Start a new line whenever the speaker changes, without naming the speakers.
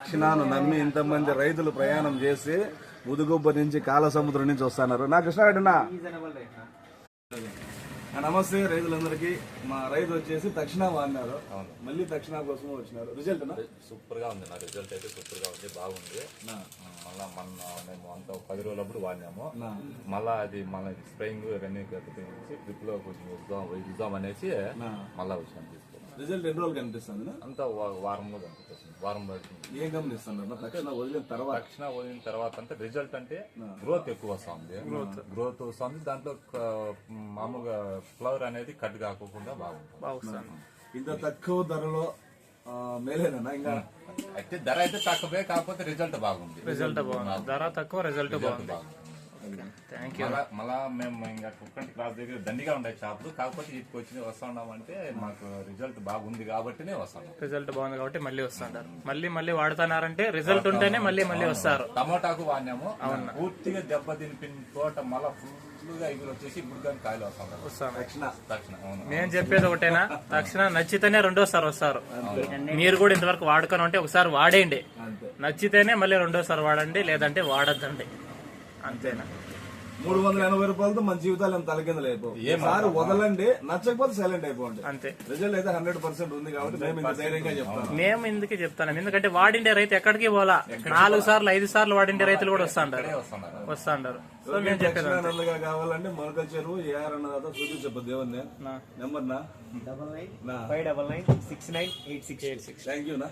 దక్షిణాను నమ్మి ఇంతమంది రైతులు ప్రయాణం చేసి ముదుగుబ్బ నుంచి కాలసముద్రం నుంచి వస్తున్నారు. నా కృష్ణారెడ్డినా నమస్తే రైతులందరికీ. మా రైతు వచ్చేసి దక్షిణ వాడినారు, మళ్ళీ దక్షిణ కోసం వచ్చినారు. రిజల్ట్
సూపర్ గా ఉంది. నా రిజల్ట్ అయితే సూపర్ గా ఉంది, బాగుంది. మళ్ళా మేము అంత 10 రోజులప్పుడు వాడినాము. మళ్ళా అది మళ్ళీ స్ప్రేయింగ్ ఇవన్నీ ట్రిప్ లో కొంచెం ఇద్దాం అనేసి మళ్ళా వచ్చాను తీసుకున్నాం.
రిజల్ట్ ఎన్ని రోజులు కనిపిస్తుంది?
అంతా వారంలో కనిపిస్తుంది. వారం పడుతుంది.
ఏం గమనిస్తున్నారు దక్షిణ వదిలిన తర్వాత?
దక్షిణ వదిలిన తర్వాత అంటే రిజల్ట్ అంటే గ్రోత్ ఎక్కువ వస్తుంది. గ్రోత్ వస్తుంది. దాంట్లో మామూలుగా ఫ్లవర్ అనేది కట్ కాకుండా బాగుంటుంది.
ఇంత తక్కువ ధరలో మేలేనా? ఇంకా
అయితే ధర అయితే తక్కువే, కాకపోతే రిజల్ట్ బాగుంది.
ధర తక్కువ, రిజల్ట్ బాగుంది.
మళ్ళా మేము ఇంకా కుక్కంటి క్రాస్ దగ్గర దండిగా ఉండే షాపులు, కాకపోతే ఇటుకు వచ్చి వస్తున్నామంటే మాకు రిజల్ట్ బాగుంది కాబట్టినే వస్తాం.
రిజల్ట్ బాగుంది కాబట్టి మళ్ళీ వస్తుంటారు. మళ్ళీ వాడుతున్నారంటే రిజల్ట్ ఉంటేనే మళ్ళీ వస్తారు.
టమోటాకు వాడినాము, పూర్తిగా దెబ్బ తినిపిన తోట మళ్ళా ఫుల్ గా ఎగురు వచ్చేసి ఇప్పుడు కాయలు వస్తాం.
నేను చెప్పేది ఒకటేనా, తక్షణ నచ్చితేనే రెండోసారి వస్తారు. మీరు కూడా ఇంతవరకు వాడుకొని ఉంటే ఒకసారి వాడేయండి, నచ్చితేనే మళ్ళీ రెండోసారి వాడండి, లేదంటే వాడద్దండి. అంతేనా?
380 రూపాయలతో మన జీవితాలు తలకిందలు అయిపోయి వదలండి, నచ్చకపోతే సైలెంట్ అయిపోండి.
అంతే.
రిజల్ట్ అయితే 100% ఉంది కాబట్టి మేము ధైర్యంగా చెప్తాను.
మేము ఎందుకు చెప్తాను, ఎందుకంటే వాడిండే రైతు ఎక్కడికి పోలా, 4 సార్లు 5 సార్లు వాడిండే రైతులు కూడా వస్తాంటారు. సో మేము చెప్పేది
కావాలంటే మొలక చెరువు ఏఆర్ అన్న తర్వాత సూచి చెప్పు దేవుని నెంబర్ నా
9959996986.
థ్యాంక్ యూ నా.